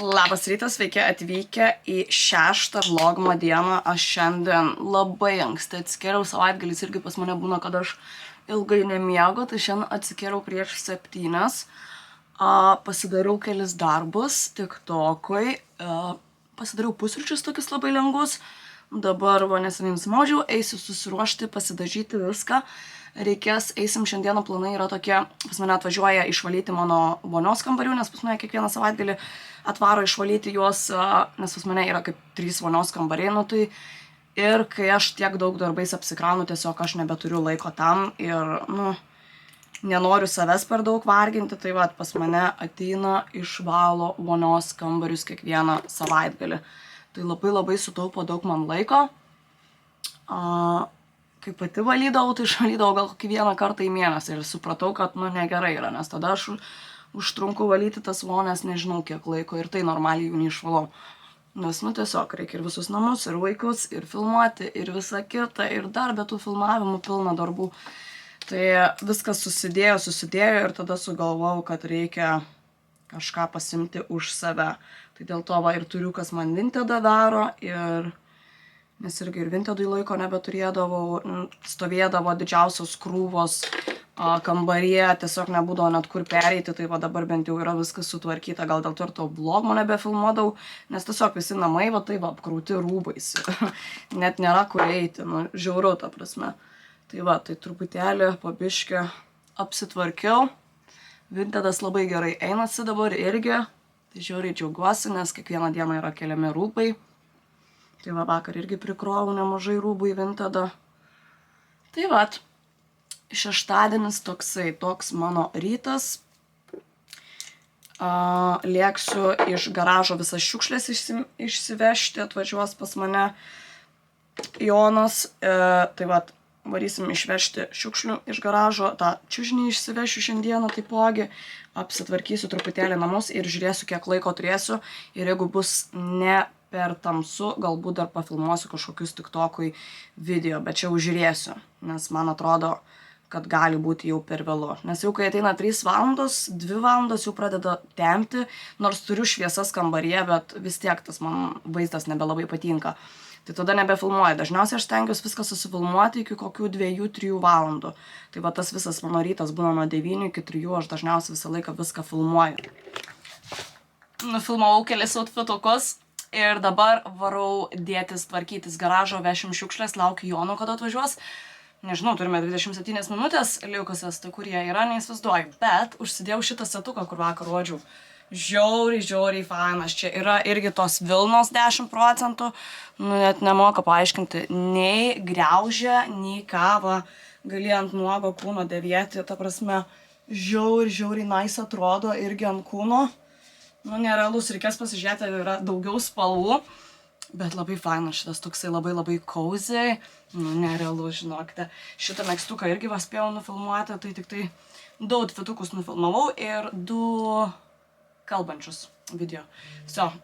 Labas rytas, sveiki atvykę į 6. vlogmo dieną. Aš šiandien labai anksti atsikėliau, savaitgalis irgi pas mane būna, kad aš ilgai nemiego, tai šiandien atsikėliau prieš 7. Pasidariau kelis darbus TikTok'ui, pasidariau pusryčius tokius labai lengvus. Dabar neseniai nusimaudžiau, eisiu susiruošti, pasidažyti viską. Eisim šiandieną planai yra tokie, pas mane atvažiuoja išvalyti mano vonios kambarių, nes pas mane kiekvieną savaitgalį atvaro išvalyti juos, nes pas mane yra kaip 3 vonios kambariai, tai ir kai aš tiek daug darbais apsikraunu, tiesiog aš nebeturiu laiko tam ir, nenoriu savęs per daug varginti, tai pas mane ateina išvalo vonios kambarius kiekvieną savaitgalį. Tai labai sutaupo daug man laiko. Kai pati valydavau, tai išvalydavau gal kokį 1 kartą į mėnesį ir supratau, kad negerai yra, nes tada aš užtrunku valyti tas vonės nežinau kiek laiko ir tai normaliai jų neišvalau. Nes tiesiog reikia ir visus namus, ir vaikus, ir filmuoti, ir visa kita, ir dar be tų filmavimų pilna darbų. Tai viskas susidėjo ir tada sugalvojau, kad reikia kažką pasimti už save. Tai dėl to ir turiu, kas man Vintedą daro, nes irgi ir Vintedui laiko nebeturėdavau, stovėdavo didžiausios krūvos kambaryje, tiesiog nebūdavo net kur pereiti, tai dabar bent jau yra viskas sutvarkyta, gal dėl to ir to vlogmo nebefilmuodavau, nes tiesiog visi namai apkrauti rūbais, net nėra kur eiti, žiauru ta prasme. Tai truputėlį po biškį apsitvarkiau, Vintedas labai gerai einasi dabar irgi, tai žiauriai džiaugiuosi, nes kiekvieną dieną yra keliami rūbai. Tai vakar irgi prikrovau nemažai rūbų į Vintedą. Tai šeštadienis toks mano rytas. Lėksiu iš garažo visas šiukšlės išsivežti, atvažiuos pas mane Jonas. Tai varysim išvežti šiukšlių iš garažo, tą čiužinį išsivešiu šiandieną taipogi, apsitvarkysiu truputėlį namus ir žiūrėsiu, kiek laiko turėsiu. Ir jeigu bus ne per tamsu, galbūt dar pafilmuosiu kažkokius TikTok'ui video, bet čia jau žiūrėsiu, nes man atrodo, kad gali būti jau per vėlu. Nes jau kai ateina 3 valandos, 2 valandos jau pradeda temti, nors turiu šviesas kambaryje, bet vis tiek tas man vaizdas nebelabai patinka. Tai tada nebefilmuoju. Dažniausiai aš stengiuosi viską susifilmuoti iki kokių 2-3 valandų. Tai tas visas mano rytas būna nuo 9 iki 3, aš dažniausiai visą laiką viską filmuoju. Nufilmavau kelis outfitukus. Ir dabar varau dėtis, tvarkytis garažo, vešim šiukšlės, laukiu Jono, kad atvažiuos. Nežinau, turime 27 minutės likusias, tai kur jie yra, neįsivaizduoju. Bet užsidėjau šitą setuką, kur vakar rodžiau. Žiauriai fainas. Čia yra irgi tos vilnos 10%. Net nemoka paaiškinti, nei griaužia, nei kava. Gali ant nuogo kūno dėvėti. Ta prasme, žiauriai nice atrodo irgi ant kūno. Nerealus, reikės pasižiūrėti, yra daugiau spalvų, bet labai fainas šitas toksai labai cozy, nerealus, žinokite. Šitą megztuką irgi spėjau nufilmuoti, tai tik tai 2 outfitukus nufilmavau ir 2 kalbančius video.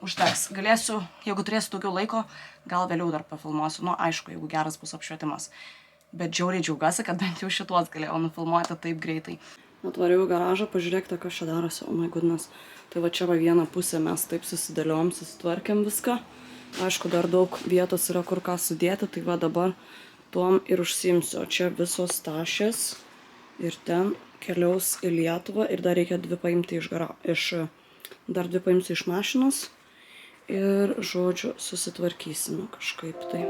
Užteks. Galėsiu, jeigu turėsiu daugiau laiko, gal vėliau dar pafilmuosiu. Aišku, jeigu geras bus apšvietimas. Bet žiauriai džiaugiuosi, kad bent jau šituos galėjau nufilmuoti taip greitai. Atvariau į garažą, pažiūrėkite, kas čia darosi, oh my goodness. Tai čia vieną pusę mes taip susidėliom, susitvarkėm viską. Aišku, dar daug vietos yra kur ką sudėti, tai dabar tuom ir užsiimsiu. O čia visos tašės ir ten keliaus į Lietuvą ir dar reikia 2 paimti dar 2 paimsiu iš mašinos ir, žodžiu, susitvarkysime kažkaip tai.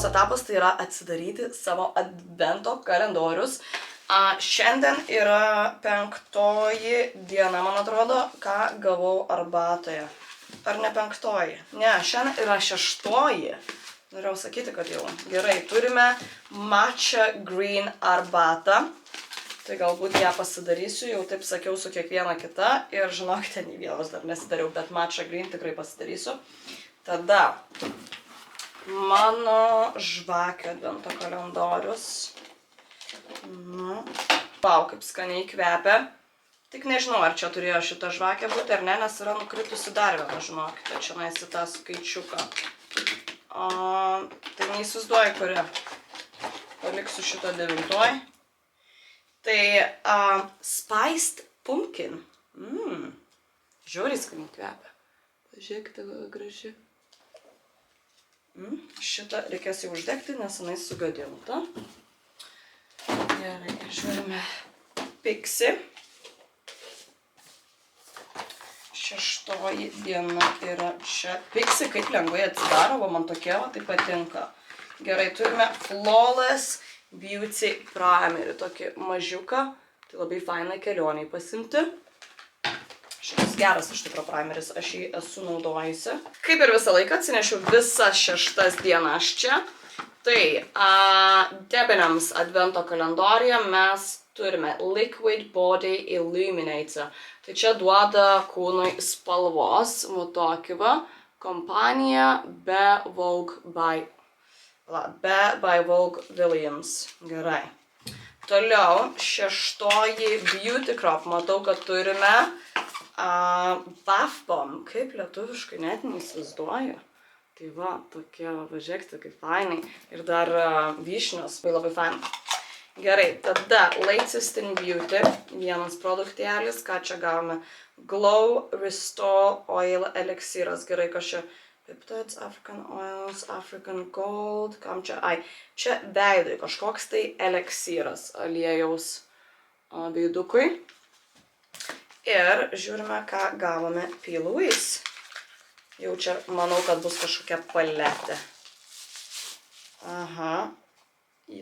Etapas tai yra atsidaryti savo advento kalendorius. Šiandien yra 5. diena, man atrodo, ką gavau arbatoje. Ar ne 5? Ne, šiandien yra 6. Norėjau sakyti, kad jau gerai. Turime matcha green arbatą. Tai galbūt ją pasidarysiu, jau taip sakiau su kiekviena kita ir žinokite, nei vienos dar nesidariau, bet matcha green tikrai pasidarysiu. Tada mano žvakių advento kalendorius. Vau, kaip skaniai kvepia. Tik nežinau, ar čia turėjo šitą žvakę būti ar ne, nes yra nukritusi dar viena, žinokite, čia naisi tą skaičiuką. Tai neįsivaizduoju, kuri. Paliksiu šitą 9. Tai spiced pumpkin. Žiauriai skaniai kvepia. Pažiūrėkite, graži. Šitą reikės jau uždegti, nes jinai sugadinta. Gerai, žiūrime Pixie. 6 diena yra čia. Pixie kaip lengvai atsidaro, o man tokie va tai patinka. Gerai, turime Flawless Beauty Primerį, tokį mažiuką. Tai labai fainai kelioniai pasimti. Šitas geras iš tikro primeris, aš jį esu naudojusi. Kaip ir visą laiką atsinešiau visas 6 dienas čia. Tai Debenhams advento kalendoriuje mes turime Liquid Body Illuminator. Tai čia duoda kūnui spalvos, va tokį va, kompanija Be by Vogue Williams. Gerai. Toliau, 6 Beauty Crop. Matau, kad turime Bath Bomb. Kaip lietuviškai net neįsivaizduoju. Tai va, tokie, važiuokite, kaip fainai. Ir dar vyšnios, tai labai fainai. Gerai, tada Latest in Beauty, vienas produktėlis, ką čia gavome. Glow Restore Oil Elixyras. Gerai, kas čia? Peptides, African Oils, African Gold, kam čia? Čia veidui kažkoks tai elixyras aliejaus veidukui. Ir žiūrime, ką gavome P. Louise. Jau čia manau, kad bus kažkokia paletė. Aha.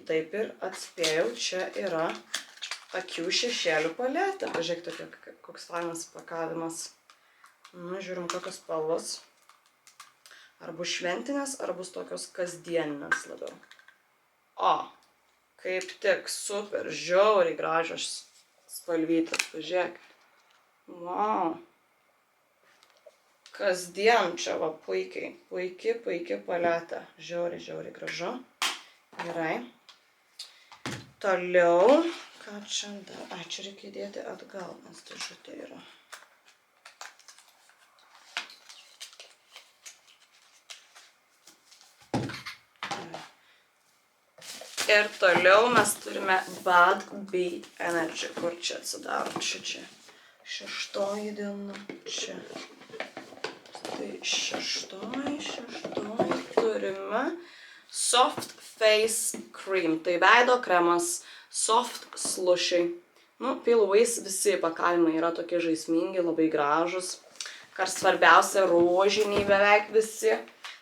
Taip ir atspėjau, čia yra akių šešėlių paletė. Pažiūrėkite, koks fainas pakavimas. Žiūrim, kokios spalvos. Ar bus šventinės, ar bus tokios kasdieninės labiau. Kaip tik, super, žiauriai gražios spalvytės, pažiūrėkite. Wow. Kasdien čia va puikiai, puikiai paletė. Žiauriai gražu. Gerai. Toliau, ką čia dar? Čia reikia įdėti atgal, nes dėžutė yra. Ir toliau mes turime Bad Bee Energy, kur čia atsidaro. Čia. 6 diena. Čia. Tai 6 turime Soft Face Cream. Tai veido kremas, soft slushy. P. Louise visi pakavimai yra tokie žaismingi, labai gražus. Kas svarbiausia, rožiniai beveik visi.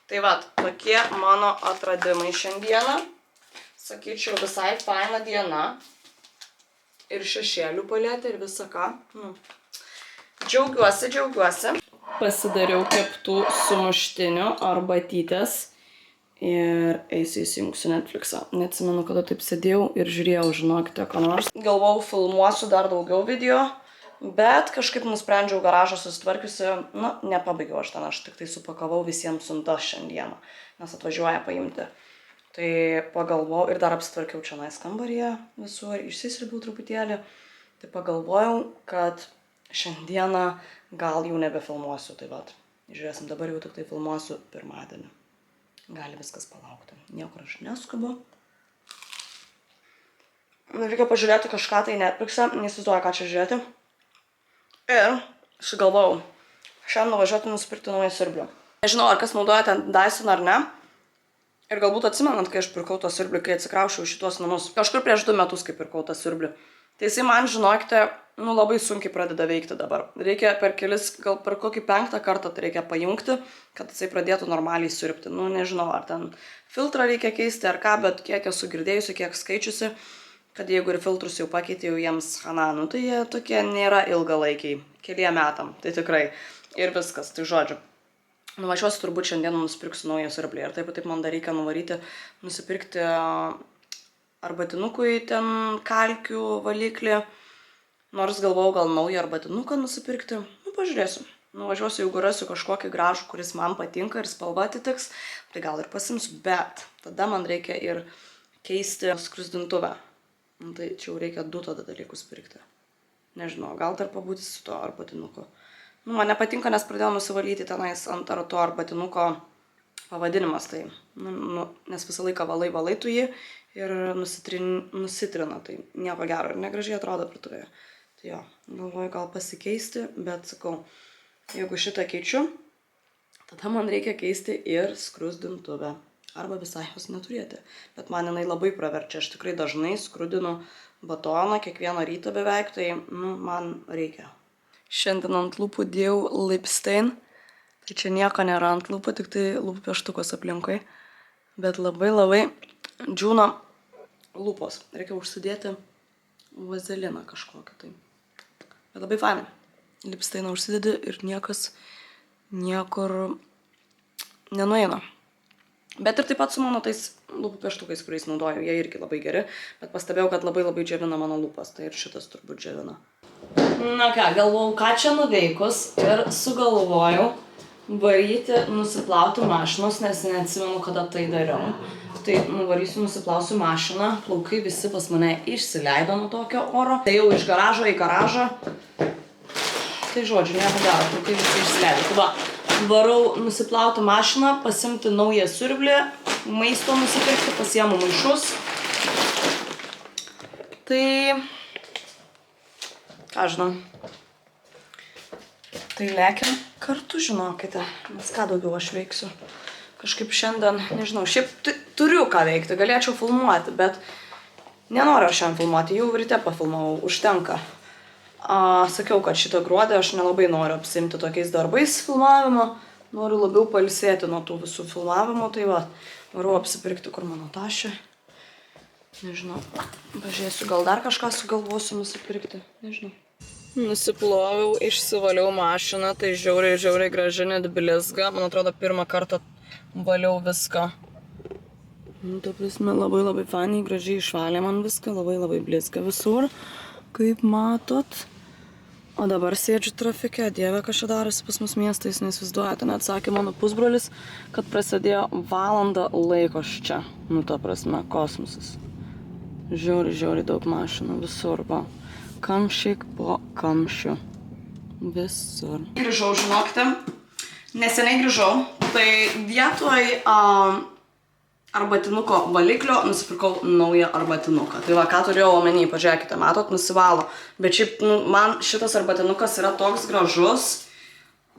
Tai va, tokie mano atradimai šiandieną. Sakyčiau, visai faina diena. Ir šešėlių paletė ir visa ką. Džiaugiuosi. Pasidariau keptų sumuštinių arbatytės. Ir įsijungsiu Netflixą. Neatsimenu, kada taip sėdėjau ir žiūrėjau, žinokite, ką nors. Galvojau, filmuosiu dar daugiau video, bet kažkaip nusprendžiau garažą susitvarkiusi, nepabaigiau aš ten, aš tik tai supakavau visiems siuntas šiandieną, nes atvažiuoja paimti. Tai pagalvojau ir dar apsitvarkiau čia kambaryje visur, išsisirbiau truputėlį. Tai pagalvojau, kad šiandieną gal jau nebefilmuosiu, tai vat. Žiūrėsim, dabar jau tik tai filmuosiu pirmadienį. Gali viskas palaukti. Niekur aš neskubu. Reikia pažiūrėti kažką tai Netflix'e, neįsivaizduoju, ką čia žiūrėti. Ir sugalvojau šiandien nuvažiuoti nusipirkti naują siurblį. Nežinau, ar kas naudoja ten Dyson ar ne. Ir galbūt atsimenant, kai aš pirkau tą siurblį, kai atsikraušiau šitos namus. Kažkur prieš 2 metus, kai pirkau tą siurblį. Tai jisai man, žinokite, labai sunkiai pradeda veikti dabar. Reikia per kokį 5 kartą tai reikia pajungti, kad jisai pradėtų normaliai siurbti. Nežinau, ar ten filtrą reikia keisti ar ką, bet kiek esu girdėjusi, kiek skaičiusi, kad jeigu ir filtrus jau pakeitė jau jiems hananų, tai jie tokie nėra ilgalaikiai, keliem metam, tai tikrai. Ir viskas, tai žodžiu. Nuvažiuosiu turbūt šiandien nusipirksiu naują siurblį. Ir taip man dar reikia nuvaryti, nusipirkti arbatinukui ten kalkių valiklį. Nors galvojau gal naują arbatinuką nusipirkti. Nu, pažiūrėsiu. Nuvažiuosiu, jeigu rasiu kažkokį gražų, kuris man patinka ir spalva atitiks, tai gal ir pasimsiu. Bet tada man reikia ir keisti skrusdintuvę. Nu, tai čia jau reikia 2 tada dalykus pirkti. Nežinau, gal dar pabūti su tuo arbatinuku. Nu, man nepatinka, nes pradėjau nusivalyti tenais ant to arbatinuko pavadinimas. Tai, nes visą laiką valai tu jį ir nusitrina. Tai nieko gero ir negražiai atrodo virtuvėje. Tai jo, galvoju gal pasikeisti, bet sakau, jeigu šitą keičiu, tada man reikia keisti ir skrusdintuvę. Arba visai jos neturėti. Bet man jinai labai praverčia. Aš tikrai dažnai skrudinu batoną, kiekvieną rytą beveik, tai man reikia. Šiandien ant lūpų dėjau lipstain. Tai čia nieko nėra ant lūpų, tik tai lūpų pieštukas aplinkui. Bet labai džiūna lūpos. Reikia užsidėti vazeliną kažkokią tai. Bet labai fainai. Lipstainą užsidedi ir niekas niekur nenueina. Bet ir taip pat su mano tais lūpų pieštukais, kuriais naudoju, jie irgi labai geri. Bet pastebėjau, kad labai džiovina mano lūpas. Tai ir šitas turbūt džiovina. Na ką, galvojau, ką čia nuveikus ir sugalvojau varyti, nusiplauti mašinos, nes neatsimenu, kada tai dariau. Tai nuvarysiu, nusiplausiu mašiną, plaukai visi pas mane išsileido nuo tokio oro. Tai jau iš garažo į garažą. Tai žodžiu, nieko gero, plaukai visi išsileido. Tai va, varau nusiplauti mašiną, pasimti naują siurblį, maisto nusipirkti, pasiemu maišus. Tai, ką žinau, tai lekiam kartu, žinokite, nes ką daugiau aš veiksiu. Kažkaip šiandien, nežinau, šiaip turiu ką veikti, galėčiau filmuoti, bet nenoriu aš šiandien filmuoti, jau ryte pafilmavau, užtenka. Sakiau, kad šitą gruodį aš nelabai noriu apsiimti tokiais darbais filmavimo, noriu labiau pailsėti nuo tų visų filmavimų, tai va, varu apsipirkti, kur mano tašė. Nežinau, pažiūrėsiu, gal dar kažką sugalvosiu nusipirkti, nežinau. Nusiploviau, išsivaliau mašiną, tai žiauriai graži, net blizga, man atrodo, pirmą kartą valiau viską. Ta prasme, labai fainiai, gražiai išvalė man viską, labai blizga visur, kaip matot. O dabar sėdžiu trafike, dieve, kas čia darosi pas mus miestais, neįsivaizduojate, net sakė mano pusbrolis, kad prasidėjo valandą laiko čia. Nu, ta prasme, kosmosas. Žiauriai daug mašinų, visur, va. Kamščiai po kamščių. Visur. Grįžau, žinokite. Neseniai grįžau. Tai vietoj arbatinuko valiklio nusipirkau naują arbatinuką. Tai va, ką turėjau omeny, pažiūrėkite, matot, nusivalo. Bet šiaip, man šitas arbatinukas yra toks gražus,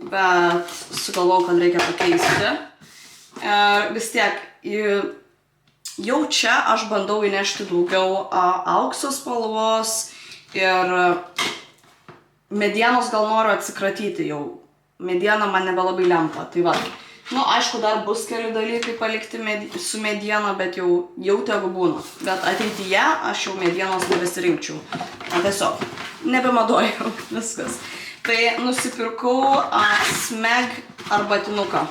bet sugalvojau, kad reikia pakeisti. Vis tiek, jau čia aš bandau įnešti daugiau aukso spalvos ir medienos gal noriu atsikratyti jau. Mediena man nebelabai lempa, tai va. Nu, aišku, dar bus keli dalykai palikti su mediena, bet jau tegu būna. Bet ateityje aš jau medienos nebesirinkčiau. Tiesiog, nebemadoju viskas. Tai nusipirkau Smeg arbatinuką.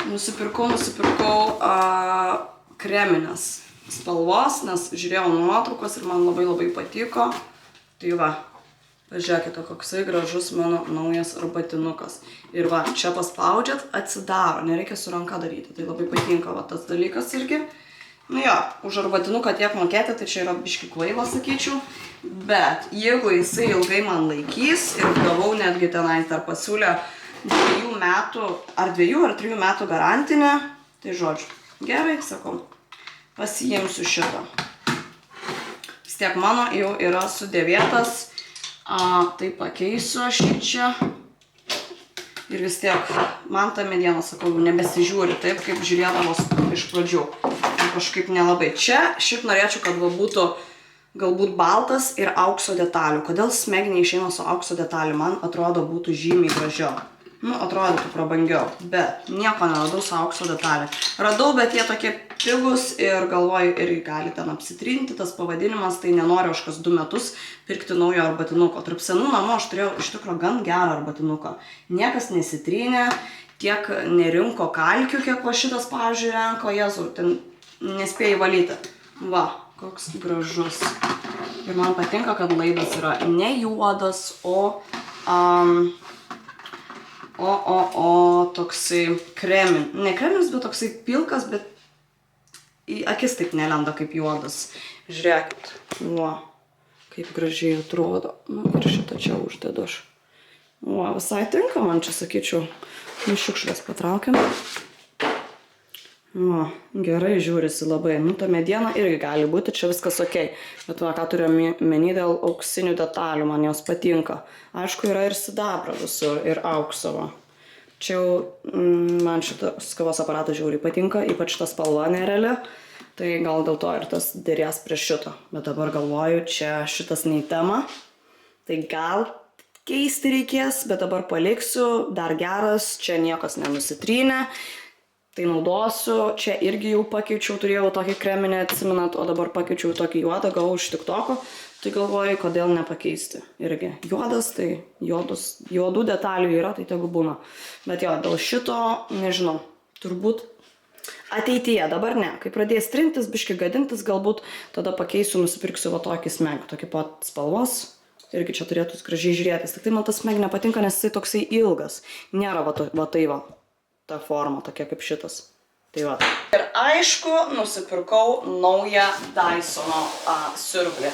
Nusipirkau kreminės spalvos, nes žiūrėjau nuotraukos ir man labai patiko. Tai va. Pažiūrėkite, koksai gražus mano naujas arbatinukas. Ir va, čia paspaudžiat, atsidaro, nereikia su ranka daryti. Tai labai patinka va tas dalykas irgi. Nu jo, už arbatinuką tiek mokėti, tai čia yra biški kvaila, sakyčiau. Bet jeigu jisai ilgai man laikys ir gavau netgi tenais dar pasiūlę 2 metų, ar 2 ar 3 metų garantinę, tai žodžiu, gerai, sakau, pasiimsiu šitą. Vis tiek mano jau yra sudėvėtas. Tai pakeisiu aš jį čia. Ir vis tiek, man ta mediena, sakau, nebesižiūri taip, kaip žiūrėdamos iš pradžių. Kažkaip nelabai. Čia šiaip norėčiau, kad būtų galbūt baltas ir aukso detalių. Kodėl Smeg neišeina su aukso detalių? Man atrodo būtų žymiai gražiau. Nu, atrodytų prabangiau, bet nieko neradau su aukso detalė. Radau, bet jie tokie pigus ir galvoju, irgi gali ten apsitrinti tas pavadinimas, tai nenoriu aš kas 2 metus pirkti naujo arbatinuko. Tarp senų namų aš turėjau iš tikrųjų gan gerą arbatinuką. Niekas nesitrynė, tiek nerinko kalkių, kiek va šitas, pavyzdžiui, renko, Jėzau, ten nespėjai valyti. Va, koks gražus. Ir man patinka, kad laidas yra ne juodas, o toksai ne kreminis, bet toksai pilkas, bet į akis taip nelenda kaip juodas. Žiūrėkit, va, kaip gražiai atrodo. Nu, ir šitą čia uždedu aš. Va, visai tinka man čia, sakyčiau. Nu, šiukšlės patraukiam. Va, gerai žiūrisi labai. Nu, ta mediena irgi gali būti, čia viskas okei. Bet va, ką turiu menį dėl auksinių detalių, man jos patinka. Aišku, yra ir sidabro visur, ir aukso. Va. Čia jau man šitas kavos aparatas žiauriai patinka, ypač ta spalva nereali. Tai gal dėl to ir tas dėrės prie šito. Bet dabar galvoju, čia šitas nei tema. Tai gal keisti reikės, bet dabar paliksiu. Dar geras, čia niekas nenusitrynė. Tai naudosiu, čia irgi jau pakeičiau, turėjau tokį kreminį, atsimenat, o dabar pakeičiau tokį juodą, gavau iš TikToko, tai galvoju, kodėl nepakeisti. Irgi juodas, tai juodų detalių yra, tai tegu būna. Bet jo, dėl šito, nežinau, turbūt ateityje, dabar ne, kai pradės trintis, biški gadintis, galbūt tada pakeisiu, nusipirksiu va tokį smeg, tokį pat spalvos, irgi čia turėtų gražiai žiūrėtis. Tik tai man tas smeg nepatinka, nes jisai toksai ilgas, nėra va tai va. Ta forma, tokia kaip šitas. Tai va. Ir aišku, nusipirkau naują Dysono siurblį.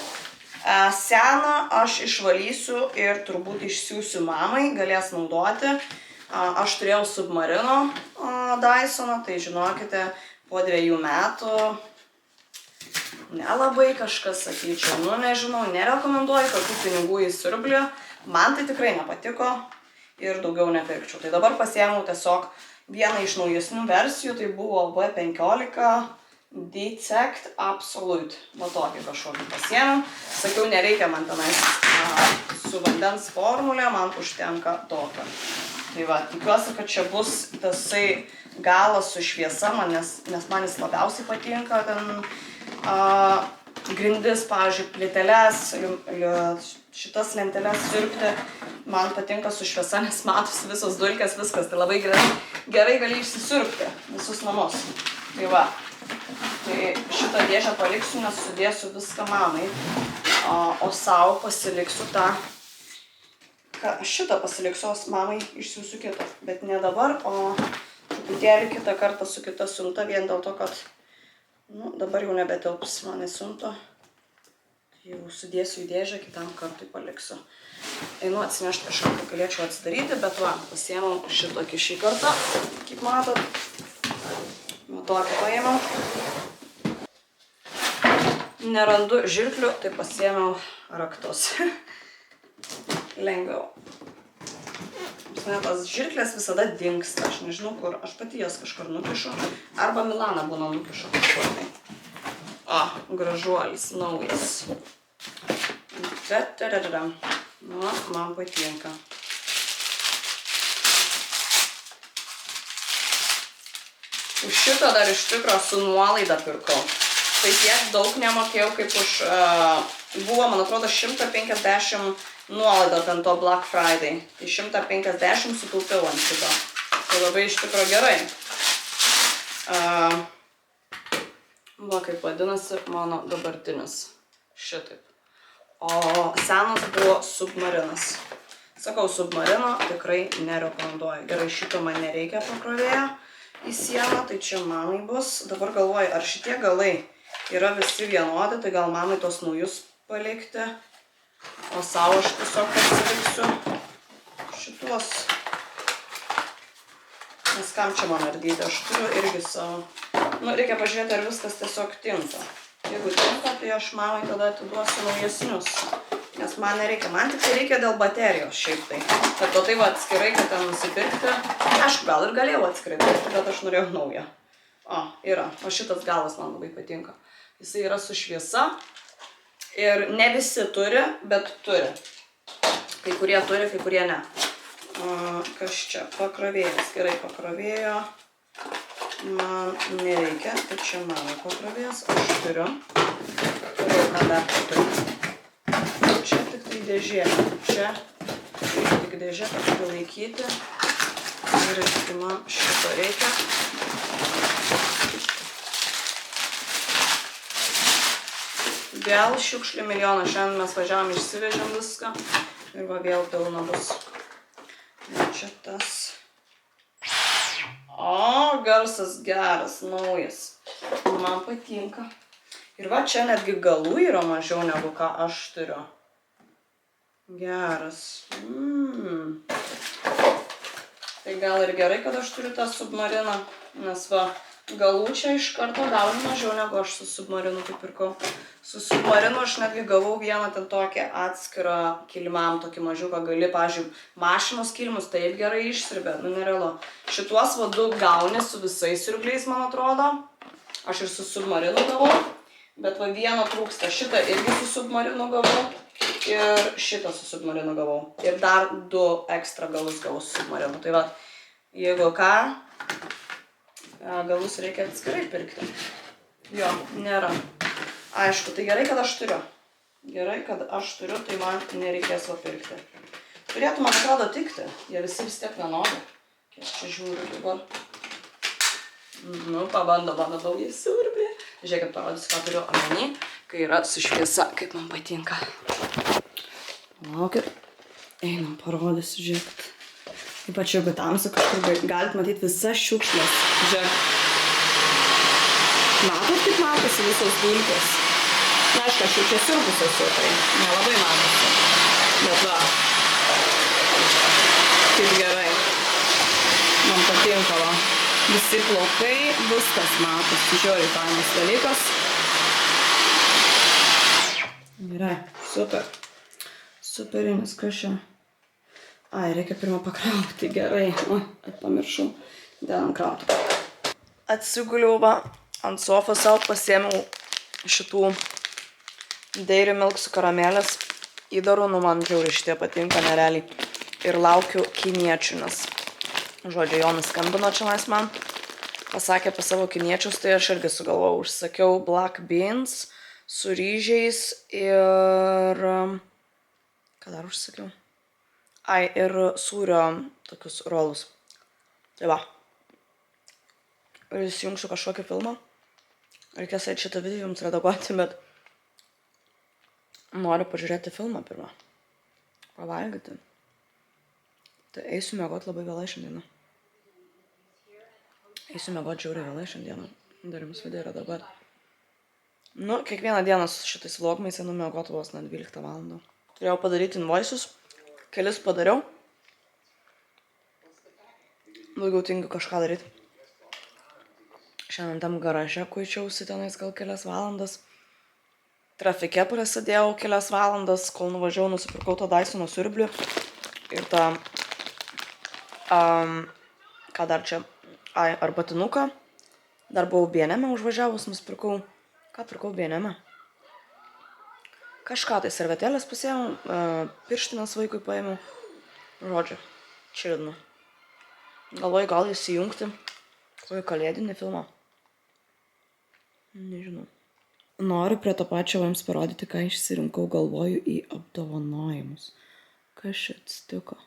Seną aš išvalysiu ir turbūt išsiųsiu mamai, galės naudoti. Aš turėjau Submarino Dysoną, tai žinokite, po 2 metų nelabai kažkas, sakyčiau. Nu, nežinau, nerekomenduoju tokių pinigų į siurblį. Man tai tikrai nepatiko ir daugiau nepirkčiau. Tai dabar pasiėmiau tiesiog vieną iš naujesnių versijų, tai buvo V15 Detect Absolute. Va tokį kažkokį pasiėmiau. Sakiau, nereikia man tenais su vandens formulė, man užtenka tokio. Tai va, tikiuosi, kad čia bus tasai galas su šviesa, nes man jis labiausiai patinka. Ten grindis, pavyzdžiui, plyteles, šitas lenteles siurbti. Man patinka su šviesa, nes matosi visos dulkės, viskas. Tai labai gerai gali išsisiurbti visus namus. Tai va. Tai šitą dėžę paliksiu, nes sudėsiu viską mamai. O savo pasiliksiu tą. Šitą pasiliksiu, o mamai išsiųsiu kitą. Bet ne dabar, o truputėlį kitą kartą su kita siunta. Vien dėl to, kad dabar jau nebetilps mane siunto. Jau sudėsiu į dėžę, kitam kartui paliksiu. Einu atsinešti kažką, kad galėčiau atsidaryti, bet va, pasiėmiau šitokį šį kartą, kaip matot. Nuo tokį paėmiau. Nerandu žirklių, tai pasiėmiau raktus. Lengviau. Tas žirklės visada dingsta, aš nežinau kur. Aš pati jas kažkur nukišu. Arba Milana būna nukišu kažkur. Gražuolis, naujas. Nu, man patinka. Už šitą dar iš tikro su nuolaida pirkau. Tai tiek daug nemokėjau, kaip už... Buvo, man atrodo, 150 nuolaida ant to Black Friday. Tai 150 sutaupiau ant šito. Tai labai iš tikro gerai. Va, kaip vadinasi mano dabartinis. Šitaip. O senas buvo Submarinas. Sakau, Submarino tikrai nerekomenduoju. Gerai, šito man nereikia pakrovėjo į sieną, tai čia mamai bus. Dabar galvoju, ar šitie galai yra visi vienodi, tai gal mamai tos naujus palikti. O savo aš tiesiog pasiliksiu šituos. Nes kam čia man ardyti, aš turiu irgi savo. Nu, reikia pažiūrėti, ar viskas tiesiog tinka. Jeigu tinka, tai aš mamai tada atiduosiu naujesnius. Nes man nereikia. Man tik tai reikia dėl baterijos šiaip tai. Bet to tai va atskirai, kad ten nusipirkti. Aišku, gal ir galėjau atskirai pirkti, bet aš norėjau naują. Yra. O šitas galas man labai patinka. Jisai yra su šviesa. Ir ne visi turi, bet turi. Kai kurie turi, kai kurie ne. Kas čia? Pakrovėjas. Gerai, pakrovėjo. Man nereikia, tai čia mano pakrovėjas, aš turiu. Turėjau ką dar turiu. Čia tik tai dėžė. Čia tik dėžė, kad turiu laikyti. Ir man šito reikia. Vėl šiukšlių milijoną. Šiandien mes važiavom, išsivežėm viską. Ir va vėl pilna bus. Ir čia tas. O, garsas geras, naujas. Man patinka. Ir va čia netgi galų yra mažiau negu ką aš turiu. Geras. Tai gal ir gerai, kad aš turiu tą submariną. Nes va, galų čia iš karto gauni mažiau negu aš su submarinu kaip pirkau. Su submarinu aš netgi gavau vieną ten tokią atskirą kilimam, tokį mažiuką gali, pavyzdžiui, mašinos kilimus taip gerai išsirbė, nu nerealu. Šituos vadu gauni su visais siurbliais, man atrodo. Aš ir su submarinu gavau, bet va vieno trūksta. Šitą irgi su submarinu gavau ir šitą su submarinu gavau. Ir dar 2 ekstra galus gavau su submarinu. Tai va, jeigu ką, galus reikia atskirai pirkti. Jo, nėra. Aišku, tai gerai, kad aš turiu. Gerai, kad aš turiu, tai man nereikės va pirkti. Turėtų, man atrodo, tikti. Jie visi vis tiek vienodi. Kiek čia žiūriu dabar. Nu, pabando mano naują siurblį. Žiūrėkit, parodysiu, ką turiu omeny, kai yra su šviesa, kaip man patinka. Laukit. Einam, parodysiu, žiūrėkit. Ypač jeigu tamsu kažkur galit matyti visas šiukšlės. Žiūrėkit. Matot, kaip matosi visos dulkės? Na, aišku, aš jau čia siurbus esu, tai nelabai matosi. Bet va, kaip gerai. Man patinka, va. Visi plaukai, viskas matosi. Žiūrėjau, fainas dalykas. Gerai, super. Superinis, kas čia? Ai, reikia pirmą pakrauti, gerai. O, pamiršau. Dėl krauti. Atsiguliau, va. Ant sofos savo pasiėmiau šitų Dairy Milk su karamelės įdarų, nu man žiauriai šitie patinka nerealiai. Ir laukiu kiniečių, nes, žodžiu, Jonas skambino čionais man, pasakė apie savo kiniečius, tai aš irgi sugalvojau, užsakiau black beans su ryžiais ir, ką dar užsakiau? Ai, ir sūrio tokius rolus. Tai va. Ir įsijungsiu kažkokį filmą. Reikės eiti šitą video jums redaguoti, bet noriu pažiūrėti filmą pirmą. Pavalgyti. Tai eisiu miegot labai vėlai šiandieną. Eisiu miegot žiauriai vėlai šiandieną. Dar jums video redaguoti. Nu, kiekvieną dieną su šitais vlogmais einu miegot vos na 12 valandą. Turėjau padaryti invoices. Kelis padariau. Daugiau tingiu kažką daryti. Šiandien tam garaže kuičiausi tenais gal kelias valandas. Trafike prasidėjau kelias valandas, kol nuvažiavau, nusipirkau tą Dysono siurblį. Ir tą, ką dar čia, arbatinuką. Dar buvau B&M užvažiavus, nusipirkau, ką pirkau B&M? Kažką tai servetėlės pasiėmiau, pirštinas vaikui paėmiau. Žodžiu, čirinu. Galvoju gal įsijungti kokį kalėdinį filmą. Nežinau. Noriu prie to pačio jums parodyti, ką išsirinkau, galvoju, į apdovanojimus. Kas čia atsitiko?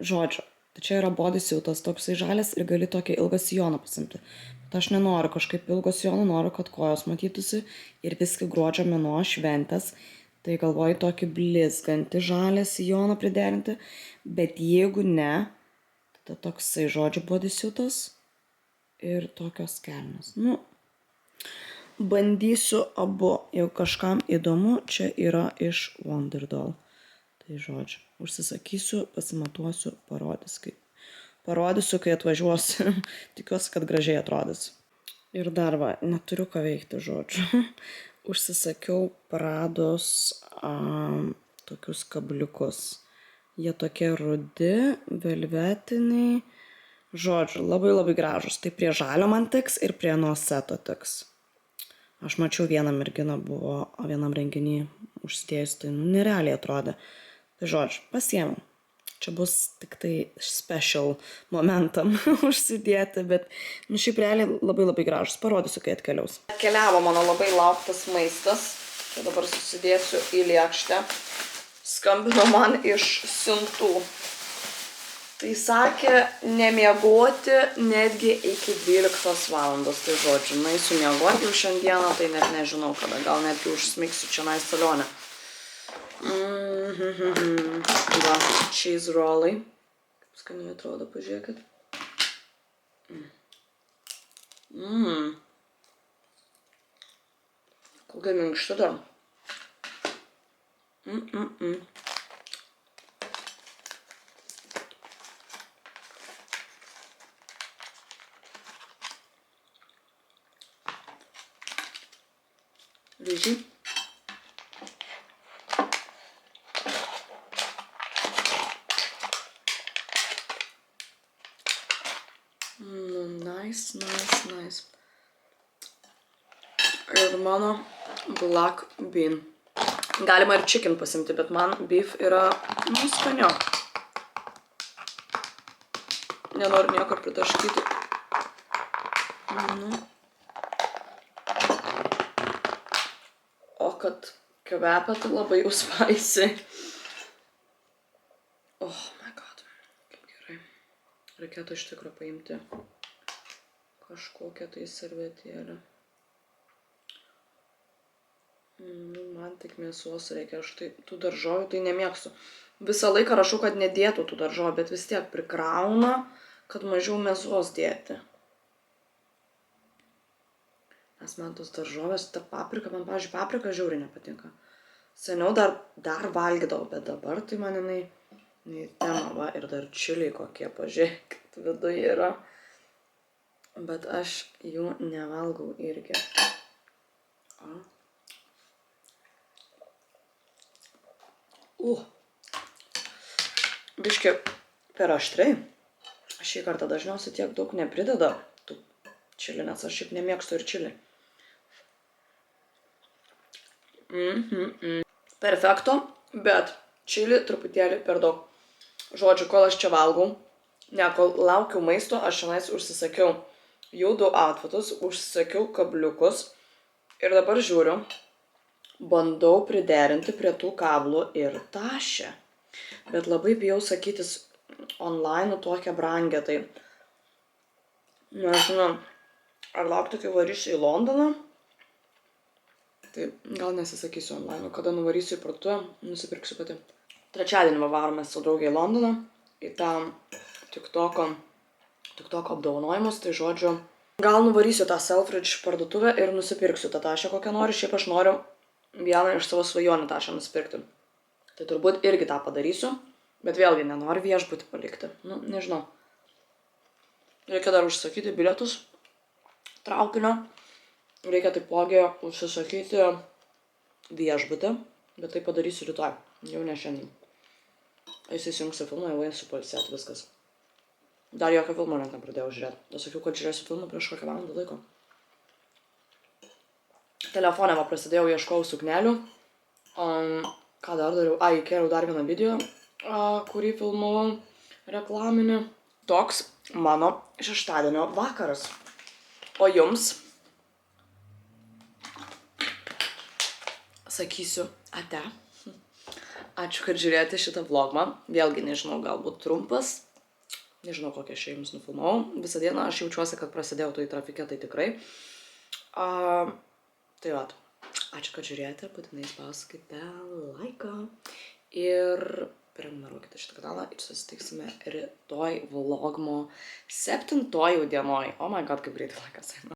Žodžiu, tai čia yra bodysuitas toksai žalias ir gali tokį ilgą sijoną pasimti. Bet aš nenoriu kažkaip ilgo sijono, noriu, kad kojos matytųsi ir viską gruodžio mėnuo šventės. Tai galvoju tokį blizgantį žalę sijoną priderinti. Bet jeigu ne, tada toksai žodžiu bodysuitas ir tokios kelnes. Nu, bandysiu abu. Jeigu kažkam įdomu, čia yra iš Wonderdoll. Tai žodžiu, užsisakysiu, pasimatuosiu, parodysiu, kai atvažiuosiu. Tikiuosi, kad gražiai atrodys. Ir dar va, neturiu ką veikti, žodžiu. Užsisakiau Prados tokius kabliukus. Jie tokie rudi, velvetiniai. Žodžiu, labai gražus. Tai prie žalio man tiks ir prie nuoseto tiks. Aš mačiau vieną merginą buvo vienam renginį užsidėjus, tai nerealiai atrodė. Tai žodžiu, pasiėmiau. Čia bus tik tai special momentam užsidėti, bet šiaip realiai labai gražus. Parodysiu, kai atkeliaus. Atkeliavo mano labai lauktas maistas. Čia dabar susidėsiu į lėkštę. Skambino man iš siuntų. Tai sakė nemiegoti netgi iki 12 valandos. Tai žodžiu, naisiu miegoti jau šiandieną, tai net nežinau kada. Gal netgi užsmigsiu čia naistalionę. Va, cheese rollai. Kaip skaniai atrodo, pažiūrėkit. Kokia minkšta dar. Ryžiai. Nice. Ir mano black bean. Galima ir chicken pasimti, bet man beef yra, skaniau. Nenoriu nieko pritaškyti. O kad kvepia, tai labai jau spicy. Oh my god, kaip gerai. Reikėtų iš tikrųjų paimti kažkokią tai servetėlę. Man tik mėsos reikia, aš tai tų daržovių tai nemėgstu. Visą laiką rašau, kad nedėtų tų daržovių, bet vis tiek prikrauna, kad mažiau mėsos dėti. Nes man tos daržovės, ta paprika, man, pavyzdžiui, paprika žiauriai nepatinka. Seniau dar valgydavau, bet dabar tai man jinai tema, va, ir dar čiliai kokie, pažiūrėkit, viduje yra. Bet aš jų nevalgau irgi. Biški per aštrai. Šį kartą dažniausiai tiek daug neprideda tų čili, nes aš šiaip nemėgstu ir čili. Perfekto, bet čili truputėlį per daug. Žodžiu, kol aš čia valgau, kol laukiau maisto, aš šiandien užsisakiau jau 2 outfitus, užsisakiau kabliukus ir dabar žiūriu, bandau priderinti prie tų kablų ir tašę. Bet labai bijau sakytis online tokią brangę, tai nežinau, ar laukti, kai varysiu į Londoną. Tai gal nesisakysiu online, kada nuvarysiu į parduotuvę, nusipirksiu pati. Trečiadienį varome su draugė į Londoną, į tą TikToko apdovanojimus, tai žodžiu, gal nuvarysiu tą Selfridge parduotuvę ir nusipirksiu tą tašę, kokią noriu. Šiaip aš noriu vieną iš savo svajonių tašę nusipirkti. Tai turbūt irgi tą padarysiu, bet vėlgi nenoriu viešbutį palikti. Nežinau. Reikia dar užsakyti bilietus traukinio. Reikia taipogi užsisakyti viešbutį, bet tai padarysiu rytoj, jau ne šiandien. Įsijungsiu filmą, jau eisiu pailsėti, viskas. Dar jokio filmo net nepradėjau žiūrėti. Tai sakiau, kad žiūrėsiu filmą prieš kokią valandą laiko. Telefone va prasidėjau, ieškojau suknelių. Ką dar dariau? Įkėliau dar vieną video, kurį filmavau reklaminį. Toks mano šeštadienio vakaras. O jums sakysiu ate. Ačiū, kad žiūrėjote šitą vlogą. Vėlgi, nežinau, galbūt trumpas. Nežinau, kokią aš jums nufilmavau. Visą dieną aš jaučiuosi, kad prasidėjau tai trafike, tai tikrai. Tai va, ačiū, kad žiūrėjote. Būtinai spauskite laiką. Ir prenumeruokite šitą kanalą. Ir susitiksime rytoj vlogmo 7 dienoj. Oh my god, kaip greitai laikas eina.